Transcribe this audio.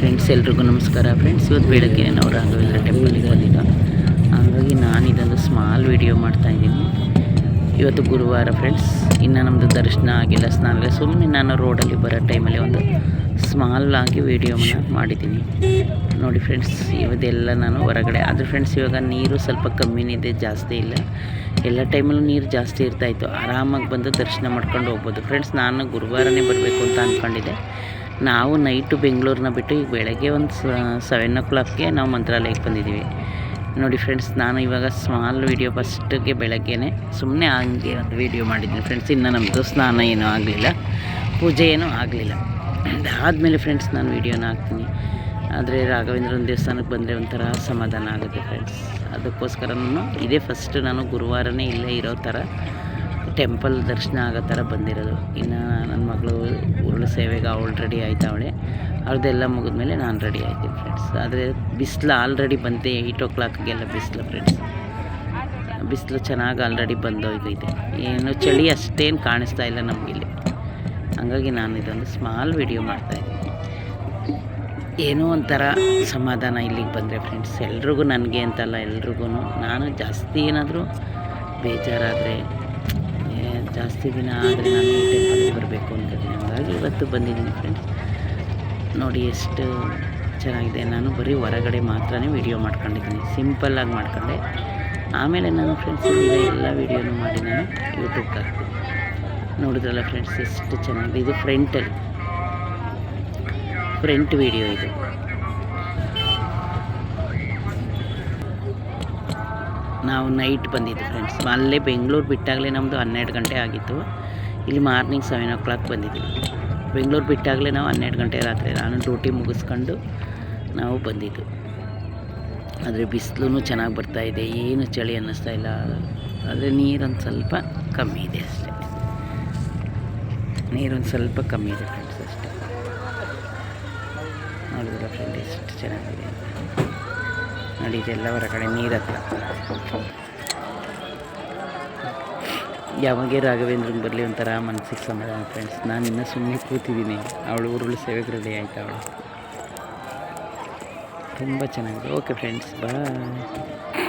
Friends, ಎಲ್ರಿಗೂ ನಮಸ್ಕಾರ. Friends, ಇವತ್ತು ಬೆಳಗ್ಗೆ ನಾವು ರಾಘವೇಂದ್ರ ಟೆಂಪಲ್ಗೆ ಬಂದಿದ್ದು, ಹಾಗಾಗಿ ನಾನು ಇದೊಂದು ಸ್ಮಾಲ್ ವಿಡಿಯೋ ಮಾಡ್ತಾಯಿದ್ದೀನಿ. ಇವತ್ತು ಗುರುವಾರ ಫ್ರೆಂಡ್ಸ್, ಇನ್ನು ನಮ್ಮದು ದರ್ಶನ ಆಗಿಲ್ಲ, ಸ್ನಾನ ಇಲ್ಲ. ಸುಮ್ಮನೆ ನಾನು ರೋಡಲ್ಲಿ ಬರೋ ಟೈಮಲ್ಲಿ ಒಂದು ಸ್ಮಾಲ್ ಆಗಿ ವೀಡಿಯೋವನ್ನು ಮಾಡಿದ್ದೀನಿ ನೋಡಿ ಫ್ರೆಂಡ್ಸ್. ಇವತ್ತೆಲ್ಲ ನಾನು ಹೊರಗಡೆ ಆದರೆ ಫ್ರೆಂಡ್ಸ್, ಇವಾಗ ನೀರು ಸ್ವಲ್ಪ ಕಮ್ಮಿನೇ ಇದೆ, ಜಾಸ್ತಿ ಇಲ್ಲ. ಎಲ್ಲ ಟೈಮಲ್ಲೂ ನೀರು ಜಾಸ್ತಿ ಇರ್ತಾಯಿತ್ತು, ಆರಾಮಾಗಿ ಬಂದು ದರ್ಶನ ಮಾಡ್ಕೊಂಡು ಹೋಗ್ಬೋದು ಫ್ರೆಂಡ್ಸ್. ನಾನು ಗುರುವಾರನೇ ಬರಬೇಕು ಅಂತ ಅಂದ್ಕೊಂಡಿದ್ದೆ. ನಾವು ನೈಟು ಬೆಂಗಳೂರನ್ನ ಬಿಟ್ಟು ಈಗ ಬೆಳಗ್ಗೆ ಒಂದು 7 o'clock ನಾವು ಮಂತ್ರಾಲಯಕ್ಕೆ ಬಂದಿದ್ದೀವಿ ನೋಡಿ ಫ್ರೆಂಡ್ಸ್. ನಾನು ಇವಾಗ ಸ್ಮಾಲ್ ವೀಡಿಯೋ ಫಸ್ಟಿಗೆ ಬೆಳಗ್ಗೆನೇ ಸುಮ್ಮನೆ ಹಂಗೆ ಒಂದು ವೀಡಿಯೋ ಮಾಡಿದ್ದೀನಿ ಫ್ರೆಂಡ್ಸ್. ಇನ್ನು ನಮ್ಮದು ಸ್ನಾನ ಏನೂ ಆಗಲಿಲ್ಲ, ಪೂಜೆ ಏನೂ ಆಗಲಿಲ್ಲ. ಅದಾದಮೇಲೆ ಫ್ರೆಂಡ್ಸ್ ನಾನು ವೀಡಿಯೋನ ಹಾಕ್ತೀನಿ. ಆದರೆ ರಾಘವೇಂದ್ರನ ದೇವಸ್ಥಾನಕ್ಕೆ ಬಂದರೆ ಒಂಥರ ಸಮಾಧಾನ ಆಗುತ್ತೆ ಫ್ರೆಂಡ್ಸ್. ಅದಕ್ಕೋಸ್ಕರ ಇದೇ ಫಸ್ಟ್ ನಾನು ಗುರುವಾರನೇ ಇಲ್ಲೇ ಇರೋ ಥರ ಟೆಂಪಲ್ ದರ್ಶನ ಆಗೋ ಥರ ಬಂದಿರೋದು. ಇನ್ನು ನನ್ನ ಮಗಳು ಉರುಳು ಸೇವೆಗೆ ಅವಳು ರೆಡಿ ಆಯ್ತಾವಳೆ, ಅವ್ರದ್ದೆಲ್ಲ ಮುಗಿದ್ಮೇಲೆ ನಾನು ರೆಡಿ ಆಯ್ತೀನಿ ಫ್ರೆಂಡ್ಸ್. ಆದರೆ ಬಿಸಿಲು ಆಲ್ರೆಡಿ ಬಂದೆ, 8 o'clockಗೆಲ್ಲ ಬಿಸಿಲು ಫ್ರೆಂಡ್ಸ್. ಬಿಸಿಲು ಚೆನ್ನಾಗಿ ಆಲ್ರೆಡಿ ಬಂದೋಗಿದೆ, ಏನು ಚಳಿ ಅಷ್ಟೇನು ಕಾಣಿಸ್ತಾ ಇಲ್ಲ ನಮಗಿಲ್ಲಿ. ಹಾಗಾಗಿ ನಾನು ಇದೊಂದು ಸ್ಮಾಲ್ ವಿಡಿಯೋ ಮಾಡ್ತಾಯಿದ್ದೀನಿ. ಏನೋ ಒಂಥರ ಸಮಾಧಾನ ಇಲ್ಲಿಗೆ ಬಂದರೆ ಫ್ರೆಂಡ್ಸ್. ಎಲ್ರಿಗೂ, ನನಗೆ ಅಂತಲ್ಲ, ಎಲ್ರಿಗೂ. ನಾನು ಜಾಸ್ತಿ ಏನಾದರೂ ಬೇಜಾರಾದರೆ, ಜಾಸ್ತಿ ದಿನ ಆದರೆ ನಾನು ಈ ಟೆಂಪಲ್ಗೆ ಬರಬೇಕು ಅಂತಿದ್ದೀನಿ. ಹಾಗಾಗಿ ಇವತ್ತು ಬಂದಿದ್ದೀನಿ ಫ್ರೆಂಡ್ಸ್. ನೋಡಿ ಎಷ್ಟು ಚೆನ್ನಾಗಿದೆ. ನಾನು ಬರೀ ಹೊರಗಡೆ ಮಾತ್ರನೇ ವೀಡಿಯೋ ಮಾಡ್ಕೊಂಡಿದ್ದೀನಿ, ಸಿಂಪಲ್ಲಾಗಿ ಮಾಡ್ಕೊಂಡೆ. ಆಮೇಲೆ ನಾನು ಫ್ರೆಂಡ್ಸ್ ಎಲ್ಲ ವೀಡಿಯೋನು ಮಾಡಿ ನಾನು ಯೂಟ್ಯೂಬ್ಗೆ ಹಾಕ್ತೀನಿ. ನೋಡಿದ್ರಲ್ಲ ಫ್ರೆಂಡ್ಸ್ ಎಷ್ಟು ಚೆನ್ನಾಗಿದೆ. ಇದು ಫ್ರಂಟ್ ವೀಡಿಯೋ ಇದು. ನಾವು ನೈಟ್ ಬಂದಿದ್ದು ಫ್ರೆಂಡ್ಸ್. ಅಲ್ಲೇ ಬೆಂಗಳೂರು ಬಿಟ್ಟಾಗಲೇ ನಮ್ಮದು 12 ಗಂಟೆ ಆಗಿತ್ತು. ಇಲ್ಲಿ ಮಾರ್ನಿಂಗ್ 7 o'clock ಬಂದಿದ್ದೀವಿ. ಬೆಂಗಳೂರು ಬಿಟ್ಟಾಗಲೇ ನಾವು 12 ಗಂಟೆ ರಾತ್ರಿ ನಾನು ಡ್ಯೂಟಿ ಮುಗಿಸ್ಕೊಂಡು ನಾವು ಬಂದಿದ್ದು. ಆದರೆ ಬಿಸಿಲು ಚೆನ್ನಾಗಿ ಬರ್ತಾಯಿದೆ, ಏನು ಚಳಿ ಅನ್ನಿಸ್ತಾ ಇಲ್ಲ. ಆದರೆ ನೀರೊಂದು ಸ್ವಲ್ಪ ಕಮ್ಮಿ ಇದೆ ಅಷ್ಟೇ, ನೀರೊಂದು ಸ್ವಲ್ಪ ಕಮ್ಮಿ ಇದೆ ಫ್ರೆಂಡ್ಸ್ ಅಷ್ಟೇ. ನೋಡಿದ್ರೆ ಫ್ರೆಂಡ್ ಎಷ್ಟು ಚೆನ್ನಾಗಿದೆ ನೋಡಿ. ಇದೆಲ್ಲ ಹೊರಗಡೆ ನೀರು ಹತ್ರ. ಯಾವಾಗೇ ರಾಘವೇಂದ್ರನ ಬರಲಿ ಒಂಥರ ಮನಸ್ಸಿಗೆ ಸಮಾಧಾನ ಫ್ರೆಂಡ್ಸ್. ನಾನು ಇನ್ನೂ ಸುಮ್ಮನೆ ಕೂತಿದ್ದೀನಿ, ಅವಳು ಉರುಳು ಸೇವೆಗೆ ರೆಡಿ ಆಯ್ತು. ಅವಳು ತುಂಬ ಚೆನ್ನಾಗಿದೆ. ಓಕೆ ಫ್ರೆಂಡ್ಸ್, ಬಾಯ್.